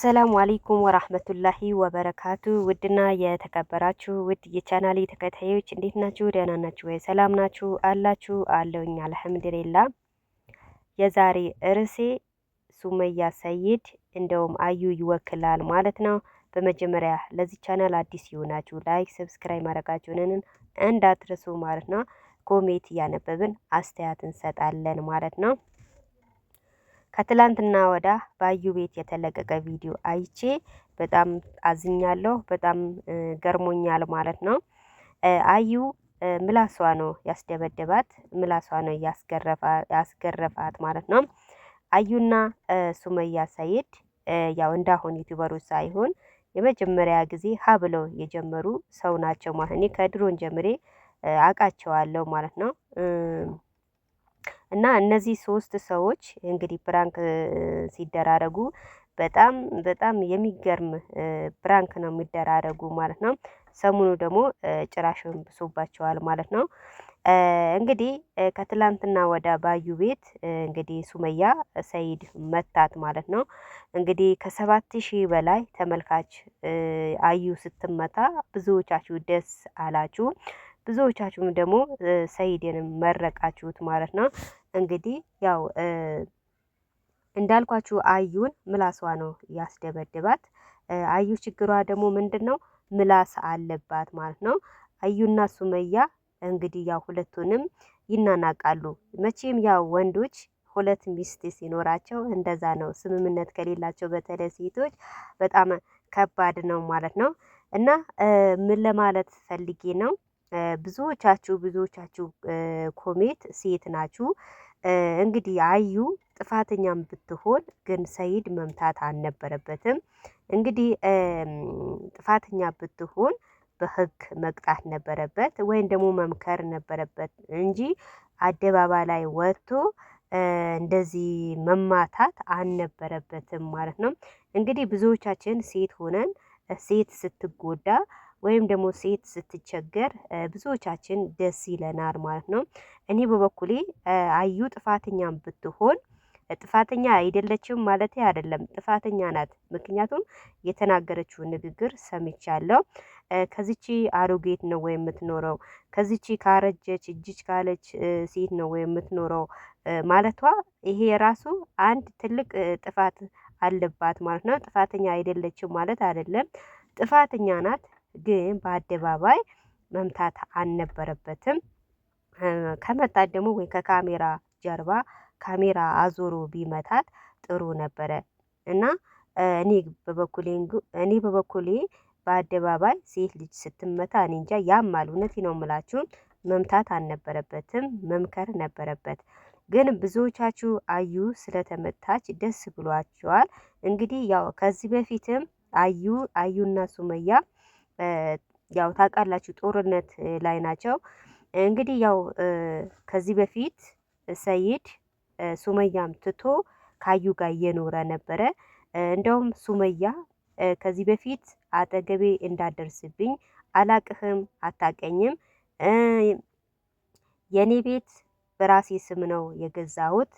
አሰላሙ አለይኩም ወራህመቱላሂ ወበረካቱ። ውድና የተከበራችሁ ውድ የቻናሌ ተከታዮች እንዴት ናችሁ? ደህና ናችሁ ወይ? ሰላም ናችሁ አላችሁ? አለውኝ አልሐምዱሊላ። የዛሬ ርዕሴ ሱመያ ሰይድ እንደውም አዩ ይወክላል ማለት ነው። በመጀመሪያ ለዚህ ቻናል አዲስ ይሆናችሁ ላይክ፣ ሰብስክራይብ ማድረጋችሁን እንዳትረሱ ማለት ነው። ኮሜንት እያነበብን አስተያየት እንሰጣለን ማለት ነው። ከትላንትና ወዳ ባዩ ቤት የተለቀቀ ቪዲዮ አይቼ በጣም አዝኛለሁ። በጣም ገርሞኛል ማለት ነው። አዩ ምላሷ ነው ያስደበደባት፣ ምላሷ ነው ያስገረፋት ማለት ነው። አዩና ሱመያ ሰይድ ያው እንዳሁን ዩቲዩበሮች ሳይሆን የመጀመሪያ ጊዜ ሀ ብለው የጀመሩ ሰው ናቸው ማለት ነው። ከድሮን ጀምሬ አውቃቸዋለሁ ማለት ነው። እና እነዚህ ሶስት ሰዎች እንግዲህ ፕራንክ ሲደራረጉ በጣም በጣም የሚገርም ፕራንክ ነው የሚደራረጉ ማለት ነው። ሰሞኑ ደግሞ ጭራሽን ብሶባቸዋል ማለት ነው። እንግዲህ ከትላንትና ወደ ባዩ ቤት እንግዲህ ሱመያ ሰይድ መታት ማለት ነው። እንግዲህ ከ7,000 በላይ ተመልካች አዩ ስትመታ ብዙዎቻችሁ ደስ አላችሁ። ብዙዎቻችሁም ደግሞ ሰይድንም መረቃችሁት ማለት ነው። እንግዲህ ያው እንዳልኳችሁ አዩን ምላሷ ነው ያስደበድባት። አዩ ችግሯ ደግሞ ምንድነው? ምላስ አለባት ማለት ነው። አዩና ሱመያ እንግዲህ ያው ሁለቱንም ይናናቃሉ። መቼም ያው ወንዶች ሁለት ሚስት ሲኖራቸው እንደዛ ነው። ስምምነት ከሌላቸው በተለይ ሴቶች በጣም ከባድ ነው ማለት ነው። እና ምን ለማለት ፈልጌ ነው? ብዙዎቻችሁ ኮሜት ሴት ናችሁ። እንግዲህ አዩ ጥፋተኛም ብትሆን ግን ሰይድ መምታት አልነበረበትም። እንግዲህ ጥፋተኛ ብትሆን በህግ መቅጣት ነበረበት ወይም ደግሞ መምከር ነበረበት እንጂ አደባባይ ላይ ወጥቶ እንደዚህ መማታት አልነበረበትም ማለት ነው። እንግዲህ ብዙዎቻችን ሴት ሆነን ሴት ስትጎዳ ወይም ደግሞ ሴት ስትቸገር ብዙዎቻችን ደስ ይለናል ማለት ነው። እኔ በበኩሌ አዩ ጥፋተኛም ብትሆን ጥፋተኛ አይደለችም ማለት አይደለም፣ ጥፋተኛ ናት። ምክንያቱም የተናገረችውን ንግግር ሰምቻለሁ። ከዚቺ አሮጌት ነው ወይ የምትኖረው? ከዚቺ ካረጀች እጅች ካለች ሴት ነው ወይ የምትኖረው ማለቷ ይሄ ራሱ አንድ ትልቅ ጥፋት አለባት ማለት ነው። ጥፋተኛ አይደለችም ማለት አይደለም፣ ጥፋተኛ ናት። ግን በአደባባይ መምታት አልነበረበትም። ከመታት ደግሞ ወይ ከካሜራ ጀርባ ካሜራ አዞሮ ቢመታት ጥሩ ነበረ እና እኔ በበኩሌ በአደባባይ ሴት ልጅ ስትመታ እኔ እንጃ ያማል። እውነቴ ነው የምላችሁ፣ መምታት አልነበረበትም፣ መምከር ነበረበት። ግን ብዙዎቻችሁ አዩ ስለተመታች ደስ ብሏቸዋል። እንግዲህ ያው ከዚህ በፊትም አዩና ሱመያ ያው ታውቃላችሁ ጦርነት ላይ ናቸው። እንግዲህ ያው ከዚህ በፊት ሰይድ ሱመያም ትቶ ካዩ ጋር እየኖረ ነበረ። እንደውም ሱመያ ከዚህ በፊት አጠገቤ እንዳደርስብኝ አላቅህም፣ አታቀኝም፣ የኔ ቤት በራሴ ስም ነው የገዛሁት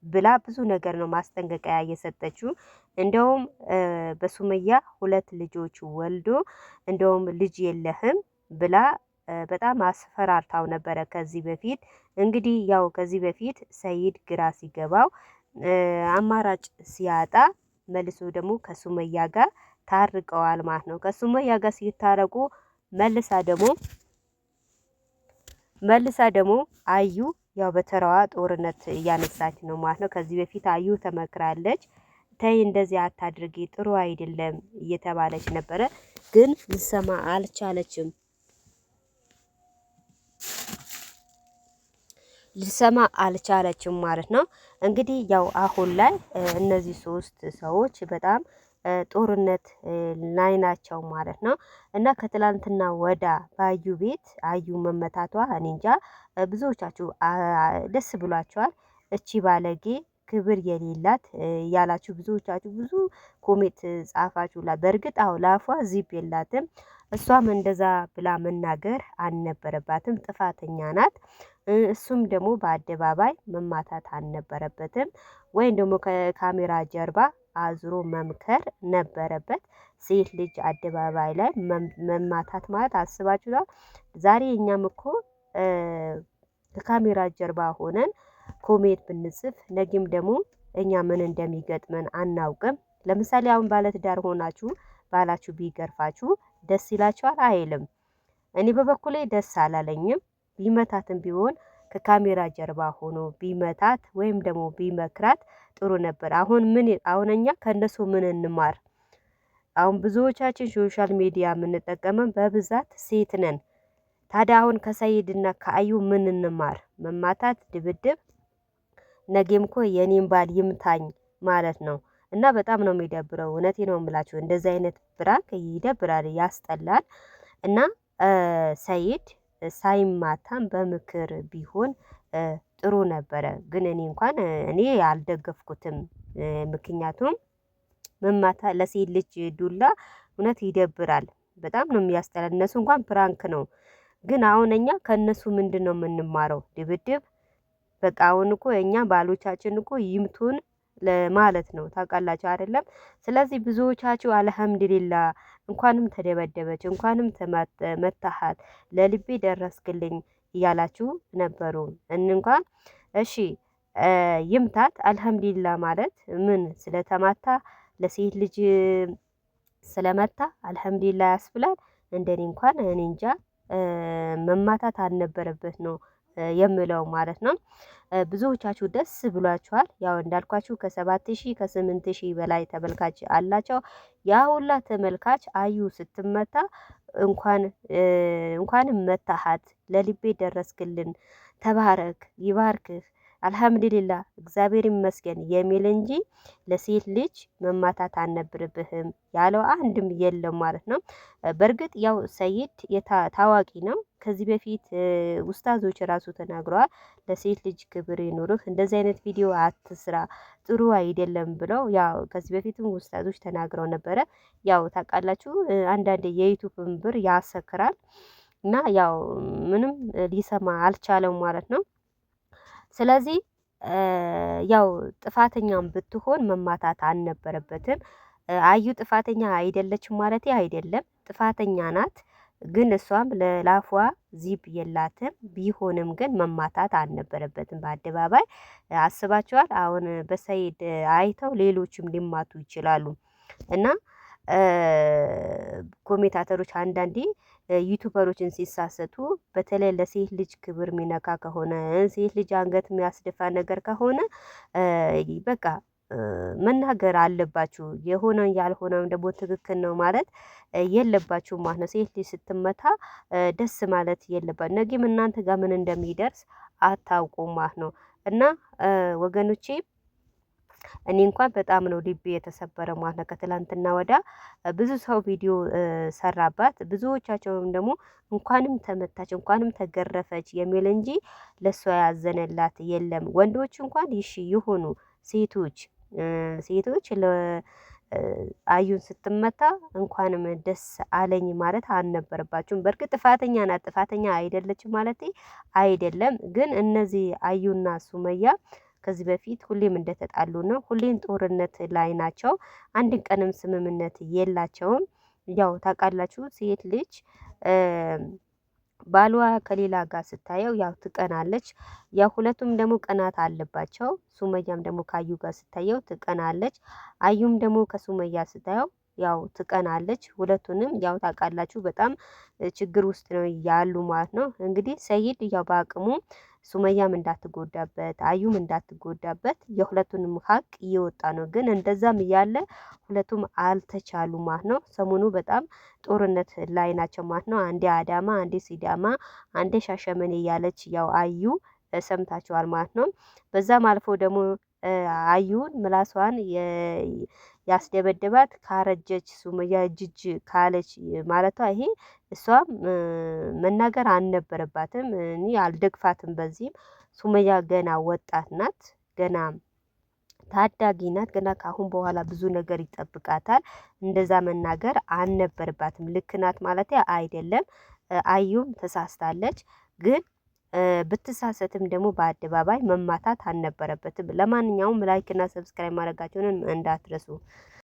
ብላ ብዙ ነገር ነው ማስጠንቀቂያ እየሰጠችው። እንደውም በሱመያ 2 ልጆች ወልዶ እንደውም ልጅ የለህም ብላ በጣም አስፈራርታው ነበረ ከዚህ በፊት። እንግዲህ ያው ከዚህ በፊት ሰይድ ግራ ሲገባው አማራጭ ሲያጣ መልሶ ደግሞ ከሱመያ ጋር ታርቀዋል ማለት ነው። ከሱመያ ጋር ሲታረቁ መልሳ ደግሞ አዩ ያው በተራዋ ጦርነት እያነሳች ነው ማለት ነው። ከዚህ በፊት አዩ ተመክራለች። ተይ እንደዚህ አታድርጊ ጥሩ አይደለም እየተባለች ነበረ፣ ግን ልሰማ አልቻለችም ማለት ነው። እንግዲህ ያው አሁን ላይ እነዚህ 3 ሰዎች በጣም ጦርነት ላይ ናቸው ማለት ነው። እና ከትላንትና ወዳ ባዩ ቤት አዩ መመታቷ እኔ እንጃ ብዙዎቻችሁ ደስ ብሏቸዋል። እቺ ባለጌ ክብር የሌላት ያላችሁ ብዙዎቻችሁ ብዙ ኮሜንት ጻፋችሁላት። በእርግጥ አዎ ላፏ ዚፕ የላትም። እሷም እንደዛ ብላ መናገር አልነበረባትም፣ ጥፋተኛ ናት። እሱም ደግሞ በአደባባይ መማታት አልነበረበትም፣ ወይም ደግሞ ከካሜራ ጀርባ አዝሮ መምከር ነበረበት። ሴት ልጅ አደባባይ ላይ መማታት ማለት አስባችኋል? ዛሬ እኛም እኮ ከካሜራ ጀርባ ሆነን ኮሜት ብንጽፍ ነገም ደግሞ እኛ ምን እንደሚገጥመን አናውቅም። ለምሳሌ አሁን ባለትዳር ሆናችሁ ባላችሁ ቢገርፋችሁ ደስ ይላችኋል? አይልም። እኔ በበኩሌ ደስ አላለኝም። ቢመታትም ቢሆን ከካሜራ ጀርባ ሆኖ ቢመታት ወይም ደግሞ ቢመክራት ጥሩ ነበር። አሁን እኛ ከእነሱ ምን እንማር? አሁን ብዙዎቻችን ሶሻል ሚዲያ የምንጠቀመው በብዛት ሴት ነን። ታዲያ አሁን ከሰይድና ከአዩ ምን እንማር? መማታት፣ ድብድብ ነገም እኮ የኔን ባል ይምታኝ ማለት ነው። እና በጣም ነው የሚደብረው። እውነቴ ነው የምላችሁ። እንደዚህ አይነት ብራንክ ይደብራል፣ ያስጠላል። እና ሰይድ ሳይማታም በምክር ቢሆን ጥሩ ነበረ። ግን እኔ አልደገፍኩትም። ምክንያቱም መማታ ለሴት ልጅ ዱላ እውነት ይደብራል። በጣም ነው የሚያስጠላ። እነሱ እንኳን ፕራንክ ነው። ግን አሁን እኛ ከእነሱ ምንድን ነው የምንማረው? ድብድብ በቃ አሁን እኮ እኛ ባሎቻችን እኮ ይምቱን ለማለት ነው። ታውቃላችሁ አይደለም? ስለዚህ ብዙዎቻችሁ አልሐምዱሊላ እንኳንም ተደበደበች፣ እንኳንም መታሃት፣ ለልቤ ደረስክልኝ እያላችሁ ነበሩ። እንኳን እሺ ይምታት አልሐምዱሊላ ማለት ምን ስለተማታ ለሴት ልጅ ስለመታ አልሐምዱሊላ ያስብላል? እንደኔ እንኳን እኔ እንጃ መማታት አልነበረበት ነው የምለው ማለት ነው። ብዙዎቻችሁ ደስ ብሏችኋል። ያው እንዳልኳችሁ ከ7000 ከ8000 በላይ ተመልካች አላቸው። ያ ሁላ ተመልካች አዩ ስትመታ እንኳንም መታሃት፣ ለልቤ ደረስክልን፣ ተባረክ፣ ይባርክህ፣ አልሐምዱሊላህ እግዚአብሔር ይመስገን የሚል እንጂ ለሴት ልጅ መማታት አልነበረብህም ያለው አንድም የለም ማለት ነው። በእርግጥ ያው ሰይድ ታዋቂ ነው። ከዚህ በፊት ውስታዞች ራሱ ተናግረዋል። ለሴት ልጅ ክብር ይኑርህ፣ እንደዚህ አይነት ቪዲዮ አትስራ፣ ጥሩ አይደለም ብለው ያው ከዚህ በፊትም ውስታዞች ተናግረው ነበረ። ያው ታውቃላችሁ አንዳንድ የዩቱብን ብር ያሰክራል እና ያው ምንም ሊሰማ አልቻለም ማለት ነው። ስለዚህ ያው ጥፋተኛም ብትሆን መማታት አልነበረበትም። አዩ ጥፋተኛ አይደለችም ማለት አይደለም፣ ጥፋተኛ ናት። ግን እሷም ለላፏ ዚብ የላትም። ቢሆንም ግን መማታት አልነበረበትም በአደባባይ። አስባችኋል? አሁን በሰይድ አይተው ሌሎችም ሊማቱ ይችላሉ እና ኮሜንታተሮች አንዳንዴ ዩቱበሮችን ሲሳሰቱ በተለይ ለሴት ልጅ ክብር የሚነካ ከሆነ ሴት ልጅ አንገት የሚያስደፋ ነገር ከሆነ በቃ መናገር አለባችሁ። የሆነ ያልሆነም ደግሞ ትክክል ነው ማለት የለባችሁም ማለት ነው። ሴት ልጅ ስትመታ ደስ ማለት የለባት። ነገም እናንተ ጋር ምን እንደሚደርስ አታውቁም ማለት ነው። እና ወገኖቼ እኔ እንኳን በጣም ነው ልቤ የተሰበረ ማለት ነው። ከትላንትና ወዳ ብዙ ሰው ቪዲዮ ሰራባት። ብዙዎቻቸውም ደግሞ እንኳንም ተመታች እንኳንም ተገረፈች የሚል እንጂ ለሷ ያዘነላት የለም። ወንዶች እንኳን ይሺ ይሆኑ ሴቶች አዩን ስትመታ እንኳንም ደስ አለኝ ማለት አልነበረባችሁም። በእርግጥ ጥፋተኛ ናት፣ ጥፋተኛ አይደለችም ማለት አይደለም። ግን እነዚህ አዩና ሱመያ ከዚህ በፊት ሁሌም እንደተጣሉ ነው። ሁሌም ጦርነት ላይ ናቸው። አንድ ቀንም ስምምነት የላቸውም። ያው ታውቃላችሁ ሴት ልጅ ባሏ ከሌላ ጋር ስታየው ያው ትቀናለች። ያው ሁለቱም ደግሞ ቅናት አለባቸው። ሱመያም ደግሞ ከአዩ ጋር ስታየው ትቀናለች። አዩም ደግሞ ከሱመያ ስታየው ያው ትቀናለች። ሁለቱንም ያው ታውቃላችሁ በጣም ችግር ውስጥ ነው ያሉ ማለት ነው። እንግዲህ ሰይድ ያው በአቅሙ ሱመያም እንዳትጎዳበት አዩም እንዳትጎዳበት የሁለቱንም ሀቅ እየወጣ ነው። ግን እንደዛም እያለ ሁለቱም አልተቻሉ ማለት ነው። ሰሞኑ በጣም ጦርነት ላይ ናቸው ማለት ነው። አንዴ አዳማ፣ አንዴ ሲዳማ፣ አንዴ ሻሸመኔ እያለች ያው አዩ ሰምታችኋል ማለት ነው። በዛም አልፎ ደግሞ አዩን ምላሷን ያስደበደባት ካረጀች ሱመያ እጅ ካለች ማለቷ ይሄ እሷም መናገር አልነበረባትም። እኔ አልደግፋትም። በዚህም ሱመያ ገና ወጣት ናት፣ ገና ታዳጊ ናት። ገና ካሁን በኋላ ብዙ ነገር ይጠብቃታል። እንደዛ መናገር አልነበረባትም። ልክ ናት ማለት አይደለም። አዩም ተሳስታለች። ግን ብትሳሰትም ደግሞ በአደባባይ መማታት አልነበረበትም። ለማንኛውም ላይክ እና ሰብስክራይብ ማድረጋችሁንን እንዳትረሱ።